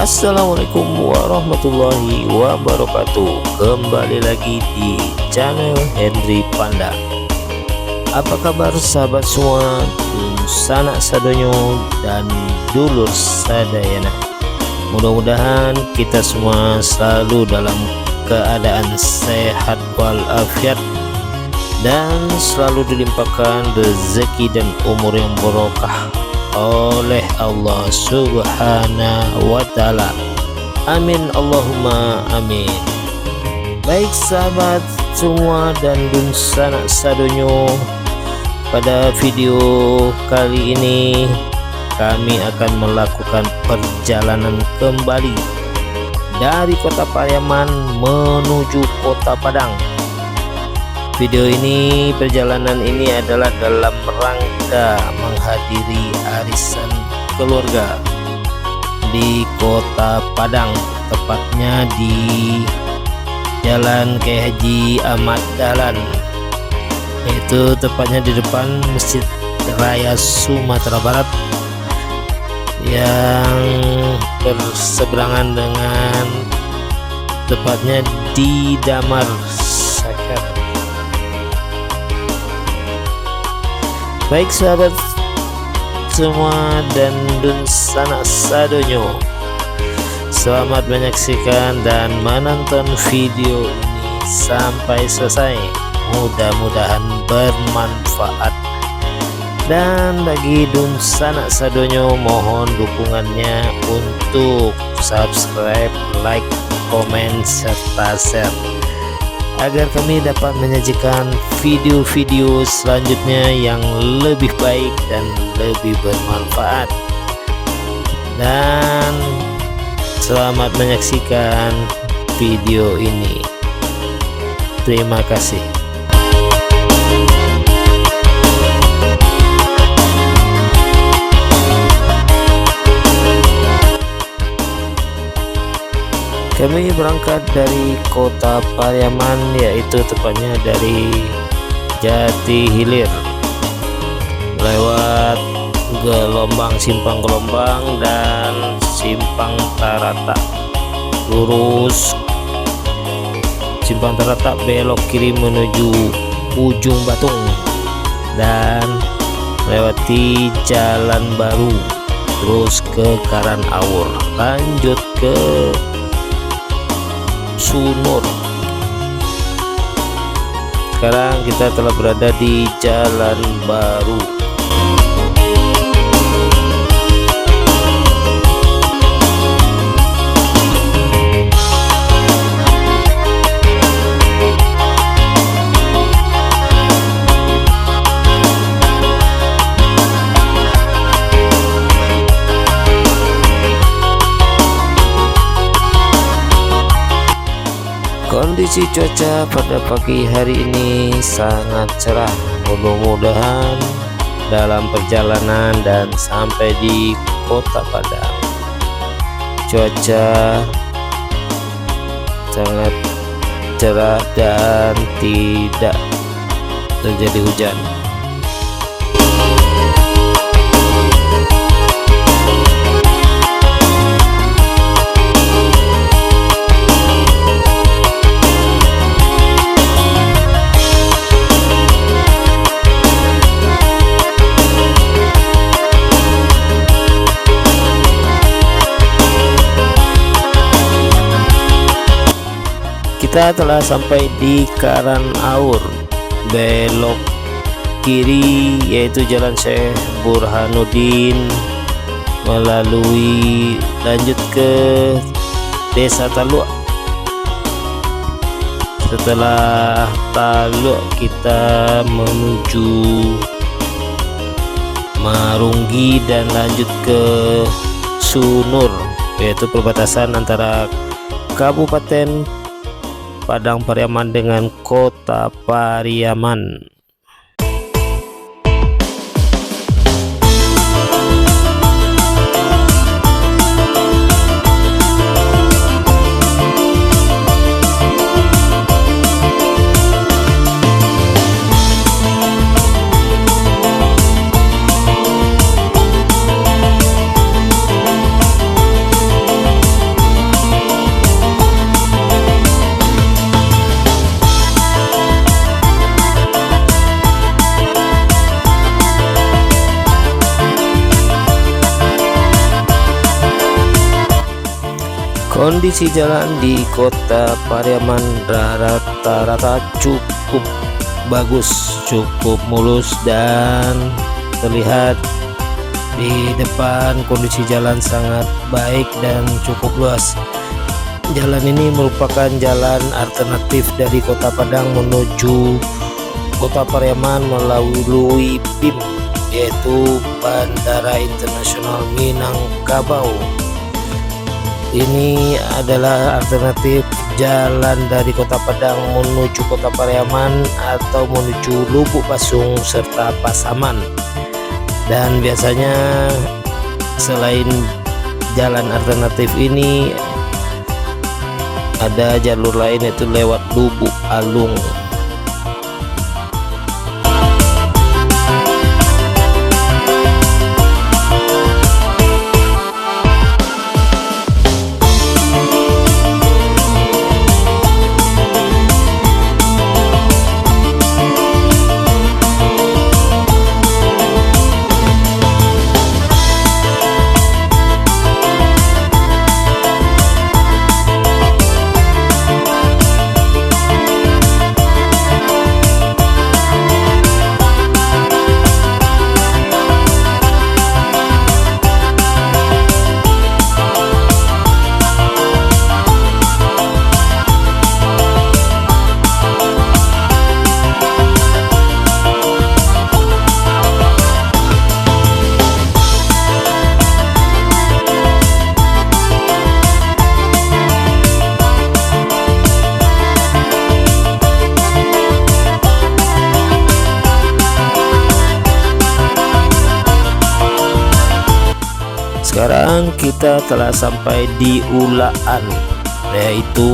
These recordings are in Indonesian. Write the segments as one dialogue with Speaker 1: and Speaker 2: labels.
Speaker 1: Assalamualaikum warahmatullahi wabarakatuh. Kembali lagi di channel Hendry Panda. Apa kabar sahabat semua, sanak sadonyo dan dulur sadayana. Mudah-mudahan kita semua selalu dalam keadaan sehat walafiat dan selalu dilimpahkan rezeki dan umur yang barokah oleh Allah Subhanahu wa Ta'ala. Amin Allahumma amin. Baik sahabat semua dan sanak sadonyo, pada video kali ini kami akan melakukan perjalanan kembali dari kota Pariaman menuju kota Padang. Video ini, perjalanan ini adalah dalam rangka menghadiri arisan keluarga di kota Padang, tepatnya di Jalan Kiai Haji Ahmad Dahlan, itu tepatnya di depan Masjid Raya Sumatera Barat yang berseberangan dengan tepatnya di Damar Sakar. Baik sahabat semua dan sanak sadonyo, selamat menyaksikan dan menonton video ini sampai selesai. Mudah-mudahan bermanfaat. Dan bagi sanak sadonyo, mohon dukungannya untuk subscribe, like, komen, serta share agar kami dapat menyajikan video-video selanjutnya yang lebih baik dan lebih bermanfaat. Dan selamat menyaksikan video ini. Terima kasih. Kami berangkat dari kota Pariaman, yaitu tepatnya dari Jati Hilir, lewat Gelombang, Simpang Gelombang dan Simpang Tarata, lurus Simpang Tarata, belok kiri menuju Ujung Batung dan melewati Jalan Baru, terus ke Karanawur, lanjut ke Sunur. Sekarang kita telah berada di Jalan Baru. Kondisi cuaca pada pagi hari ini sangat cerah. Mudah-mudahan dalam perjalanan dan sampai di kota Padang cuaca sangat cerah dan tidak terjadi hujan. Kita telah sampai di Karanawur, belok kiri yaitu Jalan Syekh Burhanuddin, melalui lanjut ke Desa Taluk. Setelah Taluk kita menuju Marunggi dan lanjut ke Sunur, yaitu perbatasan antara Kabupaten Padang Pariaman dengan kota Pariaman. Kondisi jalan di kota Pariaman rata-rata cukup bagus, cukup mulus, dan terlihat di depan kondisi jalan sangat baik dan cukup luas. Jalan ini merupakan jalan alternatif dari Kota Padang menuju Kota Pariaman melalui BIM, yaitu Bandara Internasional Minangkabau. Ini adalah alternatif jalan dari Kota Padang menuju Kota Pariaman atau menuju Lubuk Pasung serta Pasaman. Dan biasanya selain jalan alternatif ini ada jalur lain, yaitu lewat Lubuk Alung. Sekarang kita telah sampai di Ulaan, yaitu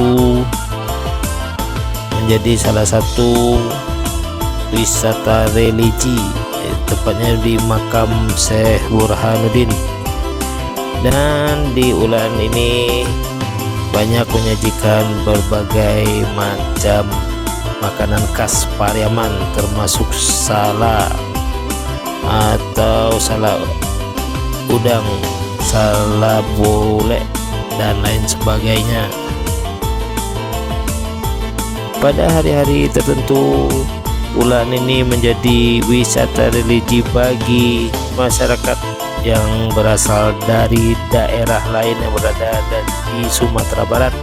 Speaker 1: menjadi salah satu wisata religi, tepatnya di makam Syekh Burhanuddin. Dan di Ulaan ini banyak menyajikan berbagai macam makanan khas Pariaman, termasuk salak atau salak udang, salak bolek, dan lain sebagainya. Pada hari-hari tertentu, Ulaan ini menjadi wisata religi bagi masyarakat yang berasal dari daerah lain yang berada di Sumatera Barat,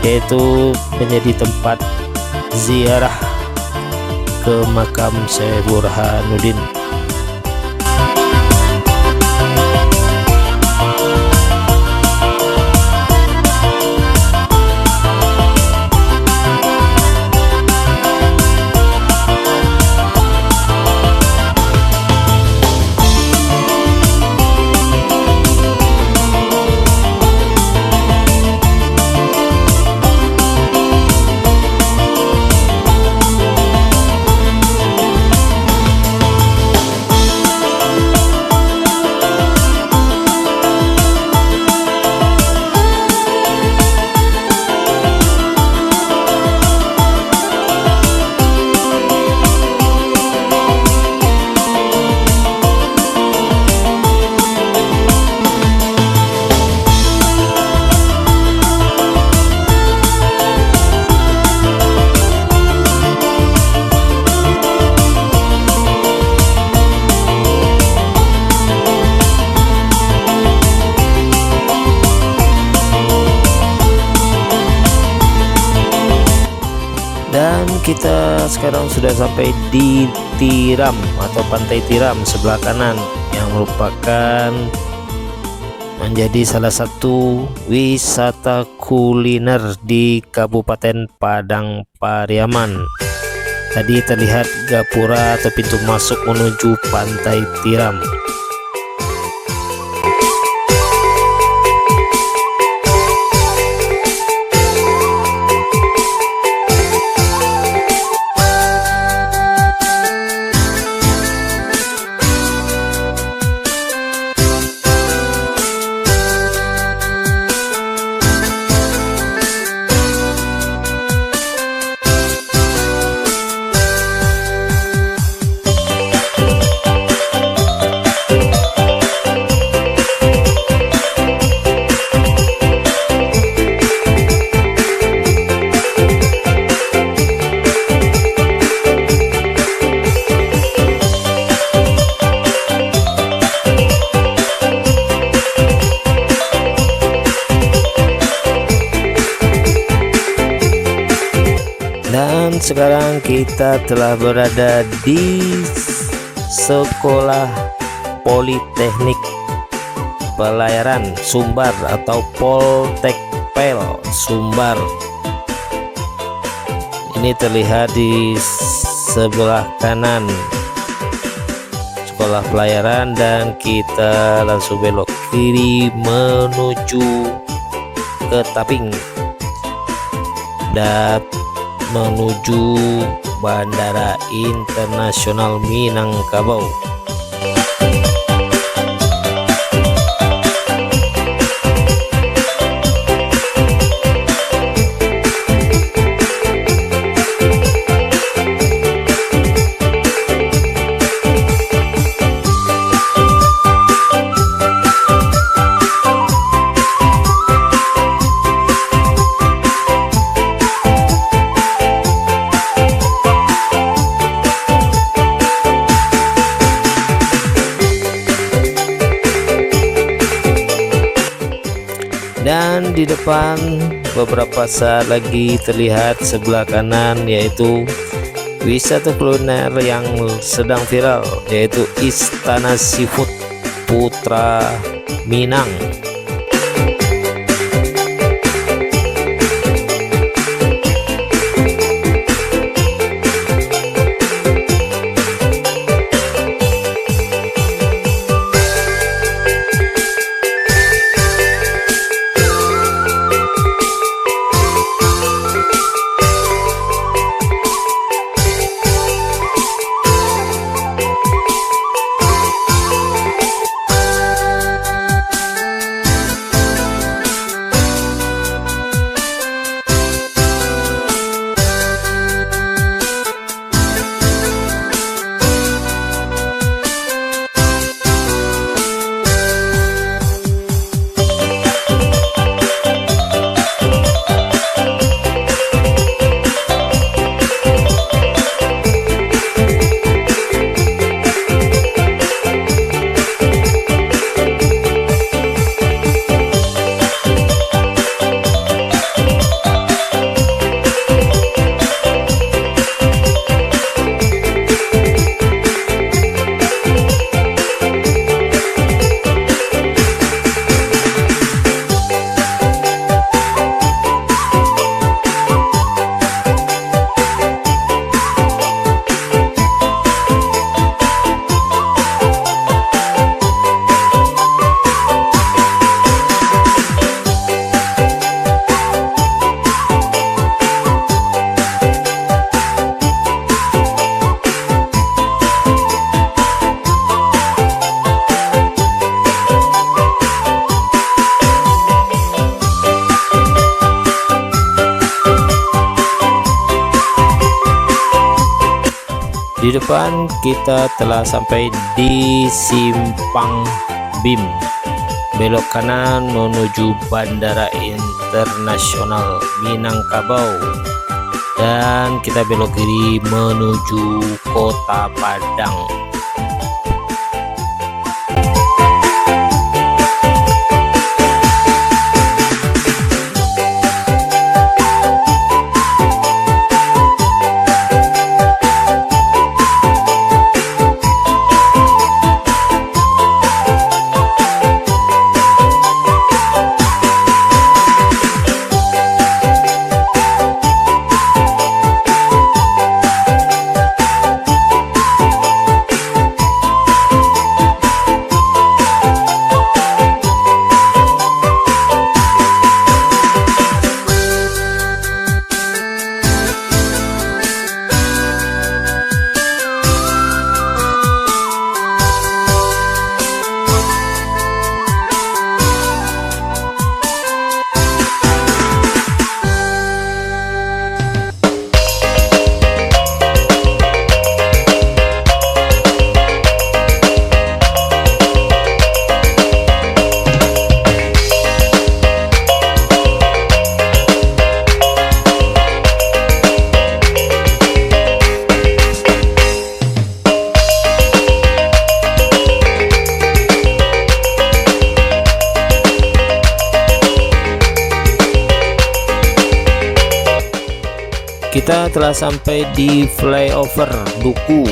Speaker 1: yaitu menjadi tempat ziarah ke makam Syekh Burhanuddin. Dan kita sekarang sudah sampai di Tiram atau Pantai Tiram sebelah kanan, yang merupakan menjadi salah satu wisata kuliner di Kabupaten Padang Pariaman. Tadi terlihat gapura atau pintu masuk menuju Pantai Tiram. teman-teman, sekarang kita telah berada di Sekolah Politeknik Pelayaran Sumbar atau Poltekpel Sumbar. Ini terlihat di sebelah kanan Sekolah Pelayaran, dan kita langsung belok kiri menuju ke Taping dan menuju Bandara Internasional Minangkabau. Dan di depan beberapa saat lagi terlihat sebelah kanan, yaitu wisata kuliner yang sedang viral, yaitu Istana Seafood Putra Minang. Di depan kita telah sampai di Simpang BIM, belok kanan menuju Bandara Internasional Minangkabau, dan kita belok kiri menuju Kota Padang. Kita telah sampai di flyover Duku.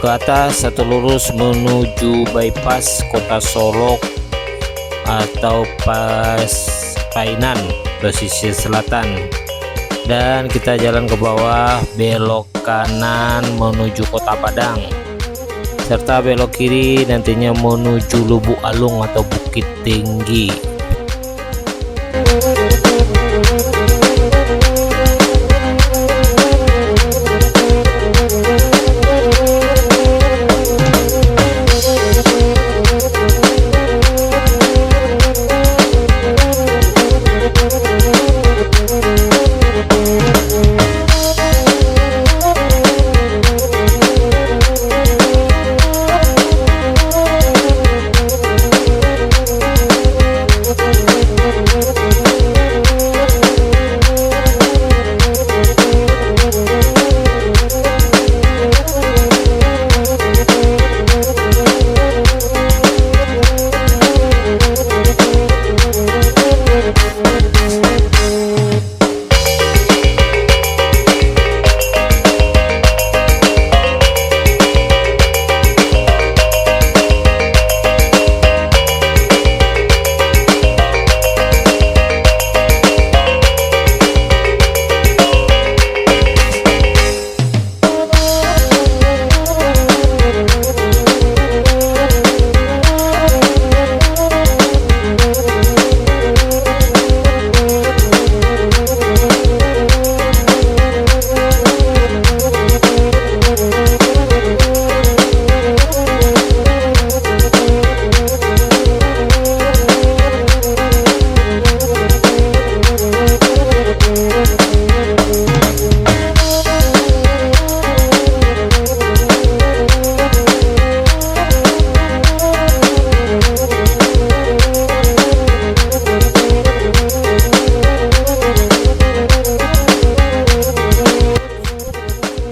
Speaker 1: Ke atas satu lurus menuju bypass Kota Solok atau Painan pesisir selatan, dan kita jalan ke bawah, belok kanan menuju Kota Padang, serta belok kiri nantinya menuju Lubuk Alung atau Bukit Tinggi.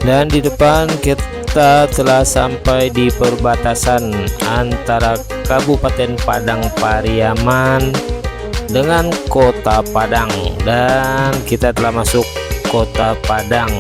Speaker 1: Dan di depan kita telah sampai di perbatasan antara Kabupaten Padang Pariaman dengan Kota Padang, dan kita telah masuk Kota Padang.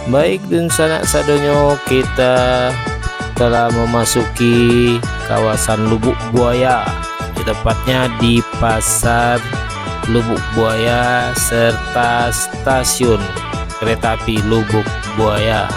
Speaker 1: Baik, dan sanak sadonyo kita telah memasuki kawasan Lubuk Buaya, tepatnya di Pasar Lubuk Buaya serta stasiun kereta api Lubuk Buaya.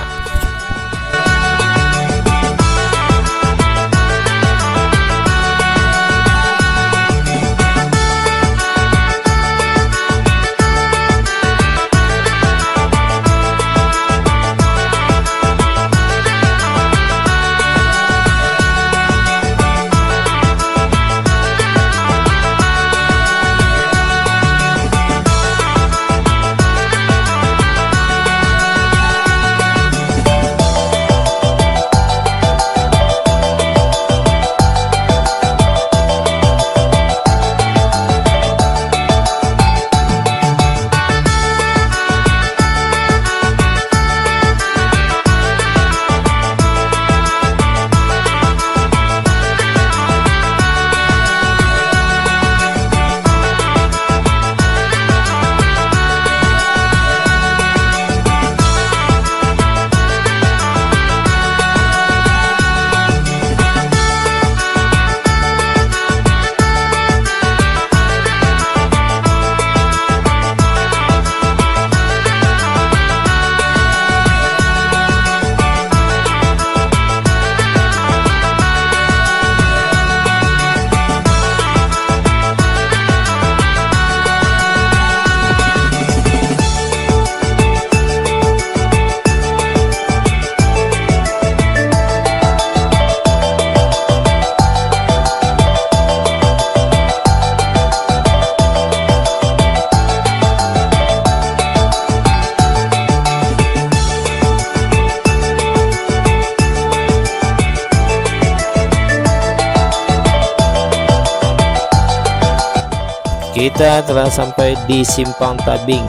Speaker 1: Kita telah sampai di Simpang Tabing,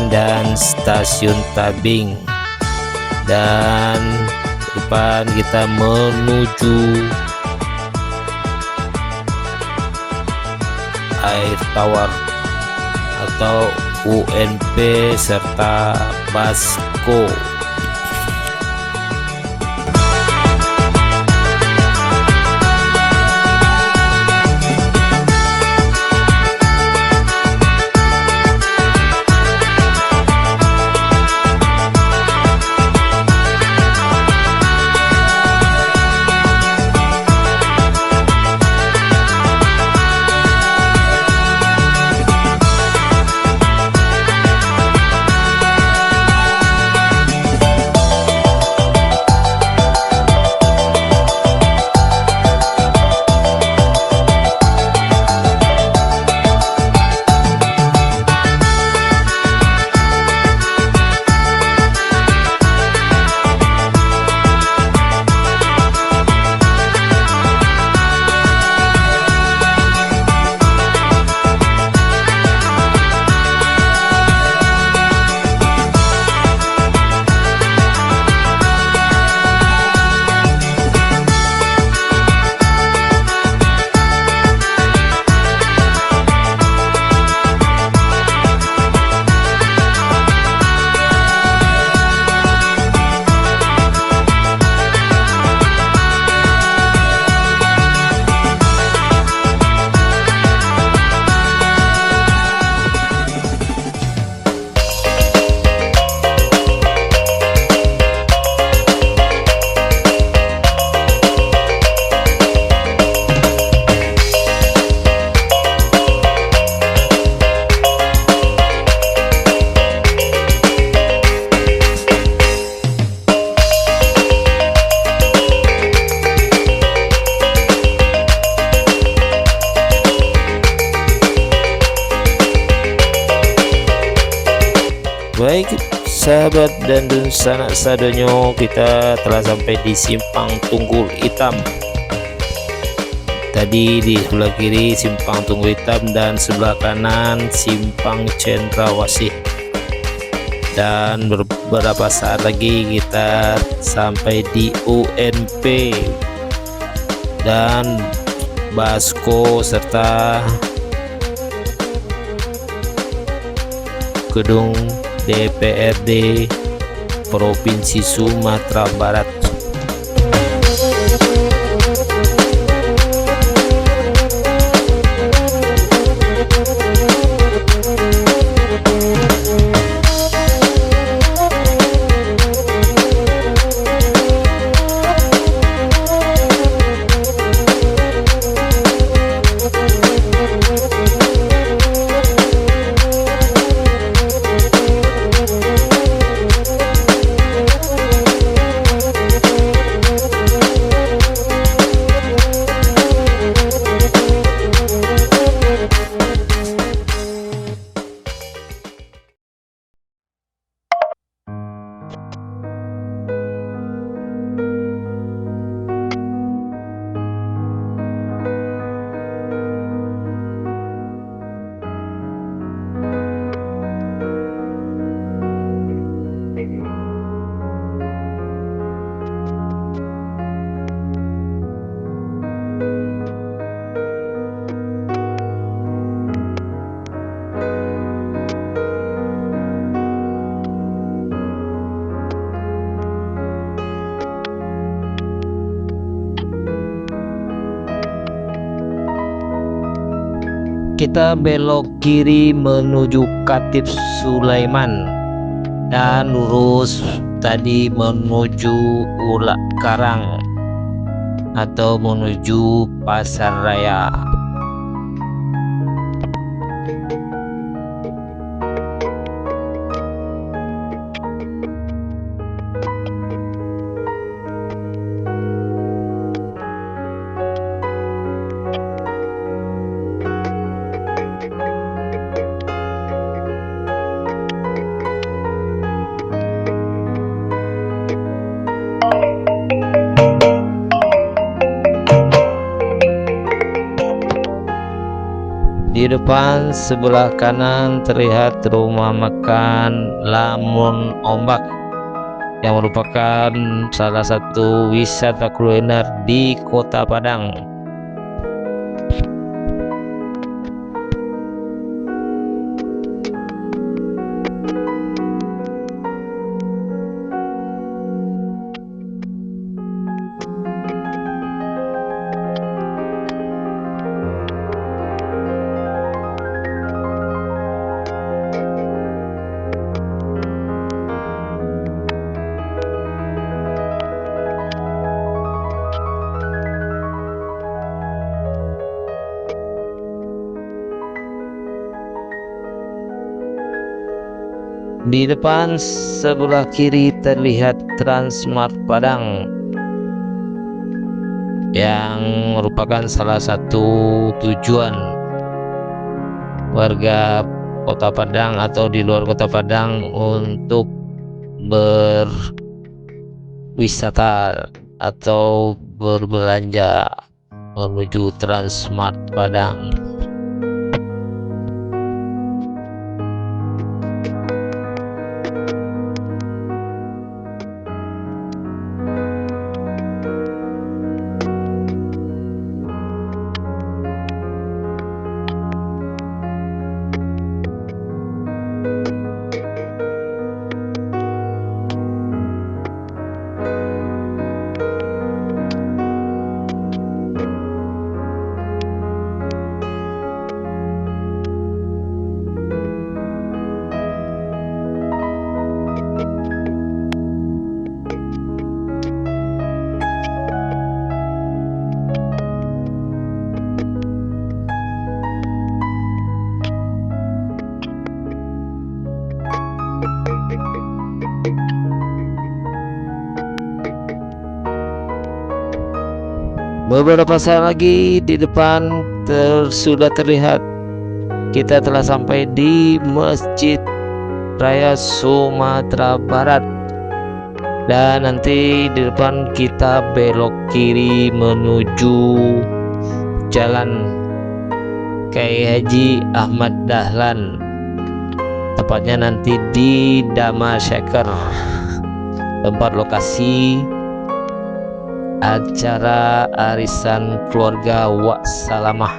Speaker 1: dan Stasiun Tabing, dan depan kita menuju air tawar atau UNP serta Basko. Baik sahabat dan sanak sadonyo, kita telah sampai di Simpang Tunggul Hitam. Tadi di sebelah kiri Simpang Tunggul Hitam dan sebelah kanan Simpang Cendrawasih. Dan beberapa saat lagi kita sampai di UNP dan Basko serta gedung DPRD Provinsi Sumatera Barat. Kita belok kiri menuju Khatib Sulaiman dan lurus tadi menuju Ulak Karang atau menuju Pasar Raya. Di depan sebelah kanan terlihat rumah makan Lamun Ombak yang merupakan salah satu wisata kuliner di Kota Padang. Di depan sebelah kiri terlihat Transmart Padang yang merupakan salah satu tujuan warga Kota Padang atau di luar Kota Padang untuk berwisata atau berbelanja menuju Transmart Padang. Beberapa saat lagi di depan sudah terlihat kita telah sampai di Masjid Raya Sumatera Barat, dan nanti di depan kita belok kiri menuju Jalan Kiai Haji Ahmad Dahlan, tepatnya nanti di Damasyaker, tempat lokasi acara arisan keluarga Wak Salamah.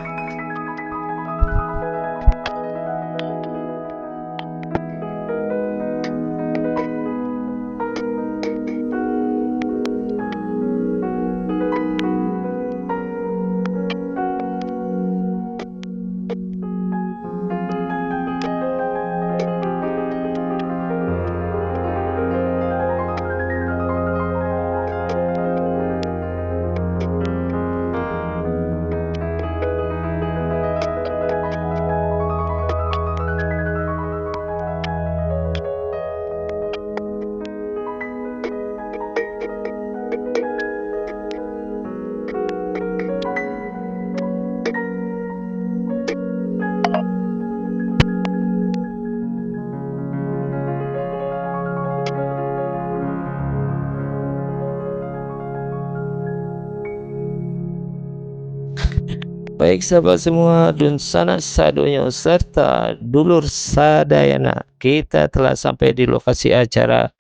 Speaker 1: Baik sahabat semua, dun sanak sadonyo serta dulur sadayana, kita telah sampai di lokasi acara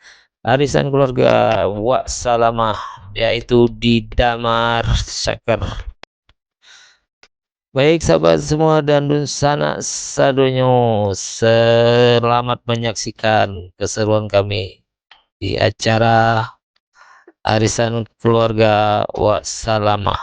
Speaker 1: arisan keluarga Wak Salamah, yaitu di Damasyaker. Baik sahabat semua dan dun sanak sadonyo, selamat menyaksikan keseruan kami di acara arisan keluarga Wak Salamah.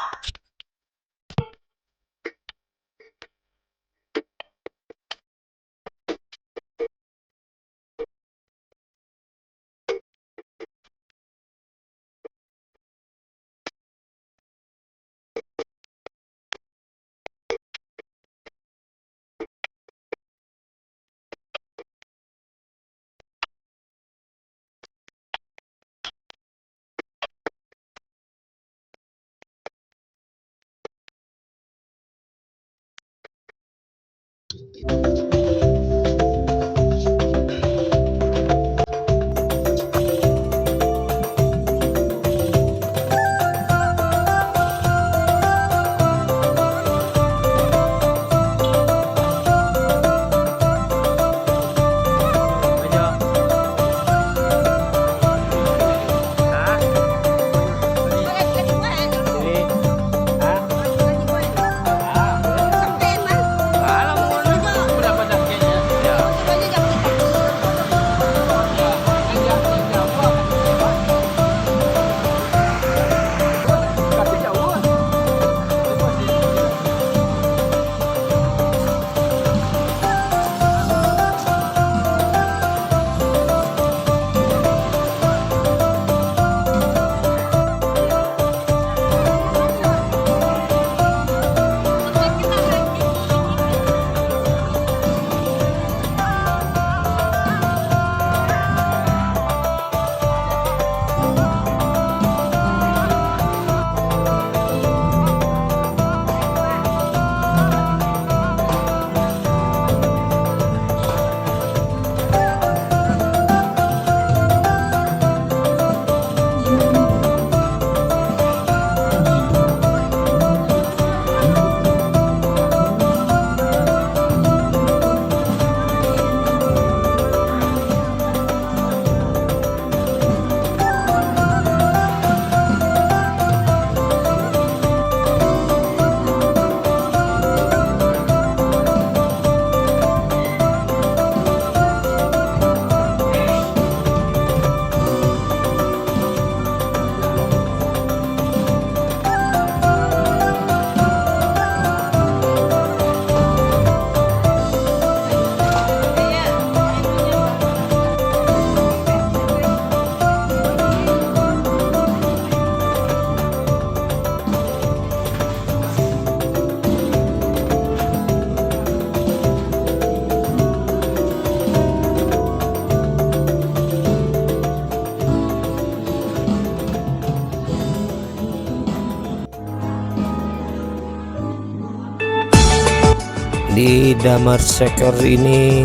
Speaker 1: Di Damar Seker ini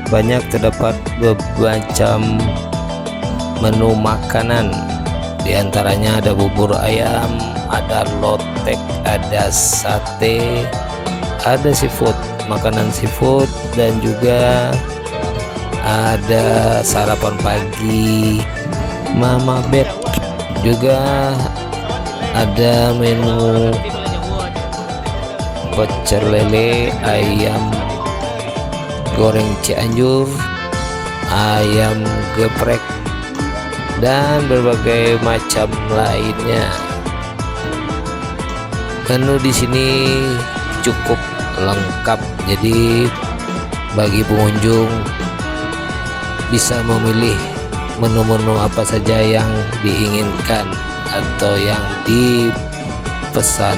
Speaker 1: banyak terdapat bermacam menu makanan. Di antaranya ada bubur ayam, ada lotek, ada sate, ada seafood, makanan seafood, dan juga ada sarapan pagi Mama Bet. Juga ada menu pecel lele, ayam goreng Cianjur, ayam geprek, dan berbagai macam lainnya. Menu di sini cukup lengkap, jadi bagi pengunjung bisa memilih menu-menu apa saja yang diinginkan atau yang dipesan.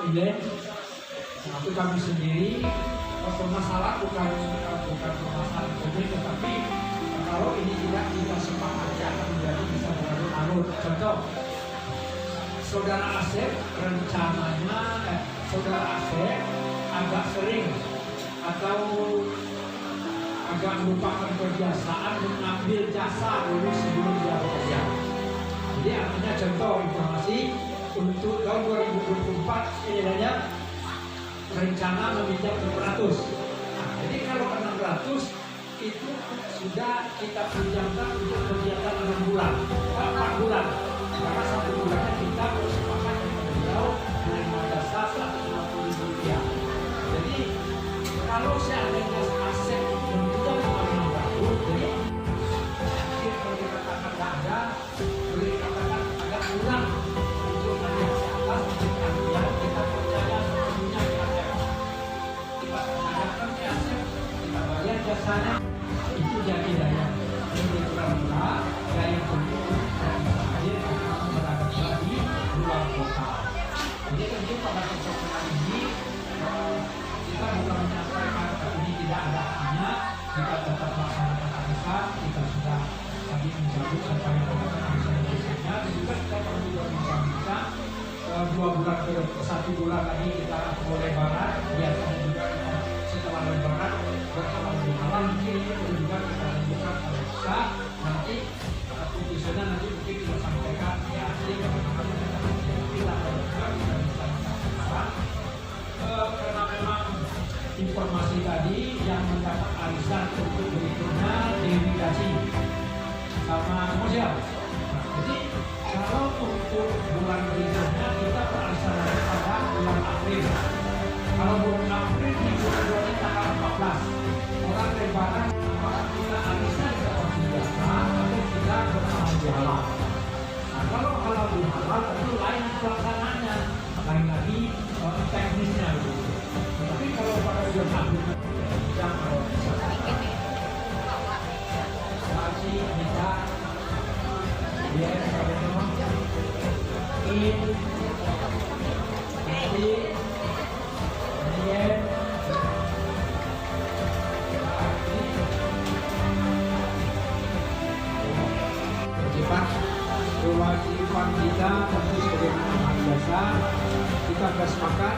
Speaker 2: Ilen. Nah, itu kami sendiri bermasalah bukan permasalahan publik, tetapi kalau ini tidak kita sepakati akan menjadi bisa berlarut-larut. Contoh, saudara Asep rencananya saudara Asep agak sering atau agak merupakan kebiasaan mengambil jasa dulu sebelum dia bekerja. Jadi artinya contoh informasi untuk tahun 2024 ini adanya rencana meminjam 600. Nah, jadi kalau 600 itu sudah kita pinjamkan untuk kegiatan 6 bulan, 4 bulan. Karena 1 bulannya kita bersepakat dengan beliau menerima jasa Rp150.000. Jadi kalau seandainya aset meminjam 600, jadi kalau dikatakan tidak ada, boleh dikatakan agak kurang untuk menjadi atas yang kita percaya sepenuhnya di aset. Kita mengadakan di aset, kita bayar jasanya, itu jadi daya lebih pura-pura, daya pendukung dan hadir karena berada di luar kota. Jadi tentu pada kesempatan ini kita bukan menyampaikan ini tidak ada artinya, kita tetap melaksanakan arisan, kita sudah tadi menjadi supaya melakukan arisan biasanya, dan juga kita perlu juga bincang-bincang 2 bulan ke 1 bulan lagi kita mau lebaran, biasanya juga setelah lebaran berhalang di malam mungkin itu juga kita lanjutkan kalau bisa nanti putusannya nanti mungkin kita sampaikan di akhir kita bisa menyampaikan karena memang informasi tadi yang mendapat arisan untuk berikutnya irigasi sama komersial. Jadi kalau untuk bulan berikutnya kita berarisan pada bulan April. Kalau bulan April di bulan 2 tanggal 14 orang lebaran maka kita arisan dapat biasa atau kita berhalal bihalal. Nah kalau halal bihalal tentu lain pelaksanaannya, lain lagi teknisnya gitu. Tapi kalau pada bulan April yang saksi kita dia sebagai teman ini kewajiban kita tentu sebagaimana biasa kita bersepakat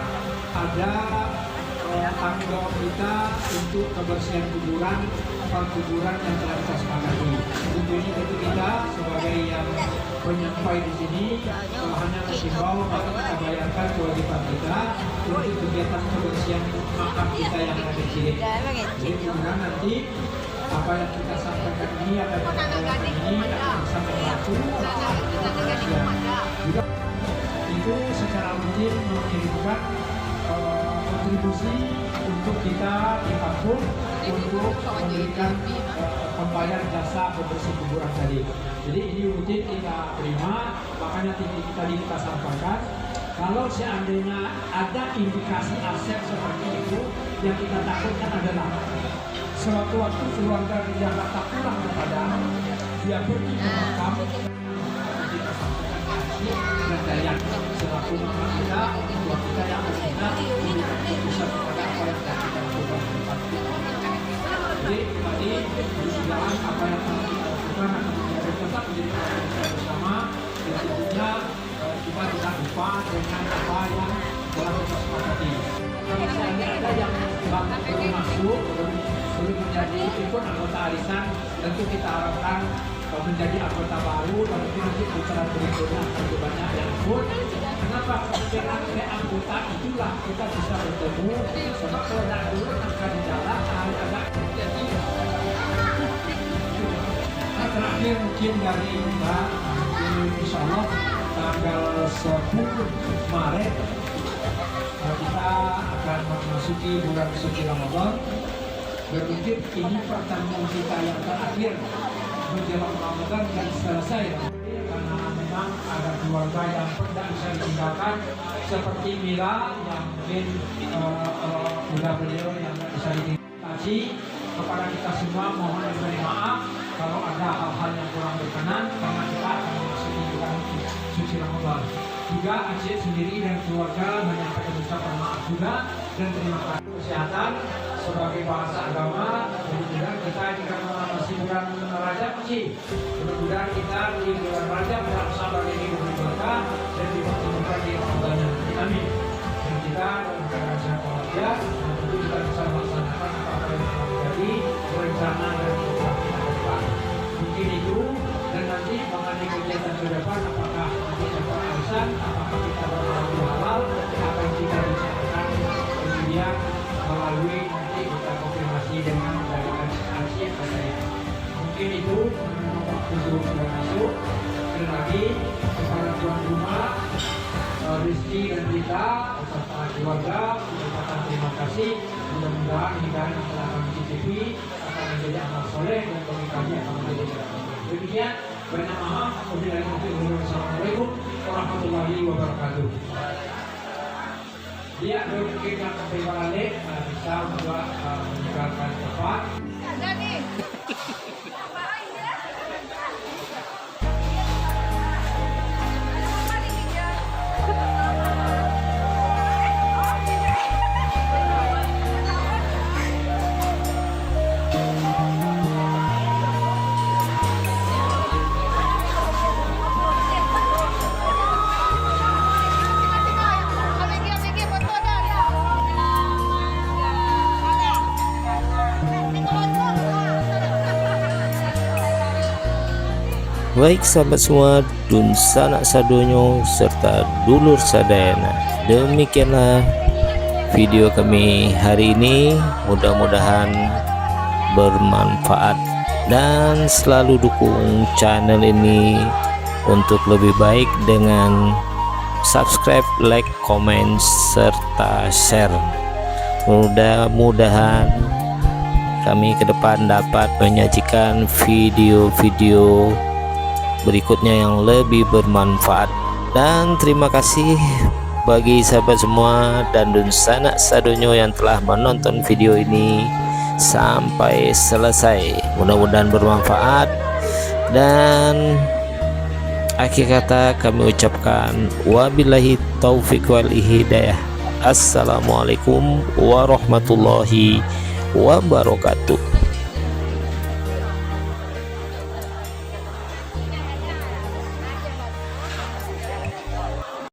Speaker 2: ada tanggung kita untuk kebersihan kuburan yang telah kita sepakati. Tentunya tentu kita sebagai yang penyampai di sini hanya mengimbau maka kita bayarkan kewajiban kita untuk kegiatan kebersihan makam kita yang ada di sini. Jadi kemudian nanti apa yang kita sampaikan ini akan bisa membantu juga itu secara rutin mengirimkan kontribusi untuk kita di kampung untuk memberikan pembayar jasa pembersih kuburan tadi. Jadi ini rutin kita terima, makanya tadi kita sampaikan kalau seandainya ada indikasi aset seperti itu yang kita takutkan adalah suatu waktu keluarga di Jakarta pulang kepada dia pergi ke makam kita sampaikan dan daya selaku mama kita, buat kita yang bersihkan bisa kepada apa yang kita lakukan. Jadi tadi persidangan apa yang telah kita lakukan akan menjadi tetap menjadi kita bersama dan tentunya kita tidak lupa dengan apa yang telah kita sepakati. Kalau ada yang belum masuk, belum menjadi ikut anggota arisan, tentu kita harapkan menjadi anggota baru, tapi nanti bicara berikutnya akan banyak yang ikut. Kenapa? Karena anggota itulah kita bisa bertemu. Sebab kalau tidak dulu akan di jalan agak jadi. Terakhir mungkin dari Mbak, insya Allah tanggal 10 Maret kita akan memasuki bulan suci Ramadan. Berpikir ini pertemuan kita yang terakhir menjelang Ramadan dan selesai karena memang ada keluarga yang tidak bisa ditinggalkan seperti Mila yang mungkin udah beliau yang tidak bisa ditinggalkan. Kepada kita semua mohon diberi maaf kalau ada hal-hal yang kurang berkenan karena kita akan memasuki bulan suci Ramadan. juga Aceh sendiri dan keluarga menyampaikan ucapan maaf juga dan terima kasih. Kesehatan sebagai bahasa agama, mudah-mudahan kita jika masih bulan Rajab sih, mudah-mudahan kita di bulan Rajab dalam sabar ini berberkah dan dipertemukan di Ramadhan. Amin. Dan kita dalam keadaan sehat walafiat, tentu kita bisa melaksanakan apa yang telah menjadi rencana dan program kita ke depan. Mungkin itu, dan nanti mengenai kegiatan ke depan, apakah nanti dapat arisan, apakah kita berlaku halal, apa yang kita bicarakan, kemudian melalui nanti kita konfirmasi dengan dari Aceh ke saya. Mungkin itu waktu sudah masuk. Sekali lagi kepada tuan rumah, Rizky dan Rita beserta keluarga mengucapkan terima kasih. Mudah-mudahan hidangan yang telah kami cicipi akan menjadi amal soleh dan bagi kami akan menjadi jalan. Demikian, banyak maaf. Wassalamualaikum warahmatullahi wabarakatuh. Dia berkaitan sampai balik bisa juga meninggalkan tempat.
Speaker 1: Baik sahabat semua, dun sanak sadonyo serta dulur sadayana, demikianlah video kami hari ini. Mudah-mudahan bermanfaat dan selalu dukung channel ini untuk lebih baik dengan subscribe, like, komen, serta share. Mudah-mudahan kami ke depan dapat menyajikan video-video berikutnya yang lebih bermanfaat. Dan terima kasih bagi sahabat semua dan dun sanak sadonyo yang telah menonton video ini sampai selesai. Mudah-mudahan bermanfaat, dan akhir kata kami ucapkan wabillahi taufiq wal hidayah. Assalamualaikum warahmatullahi wabarakatuh.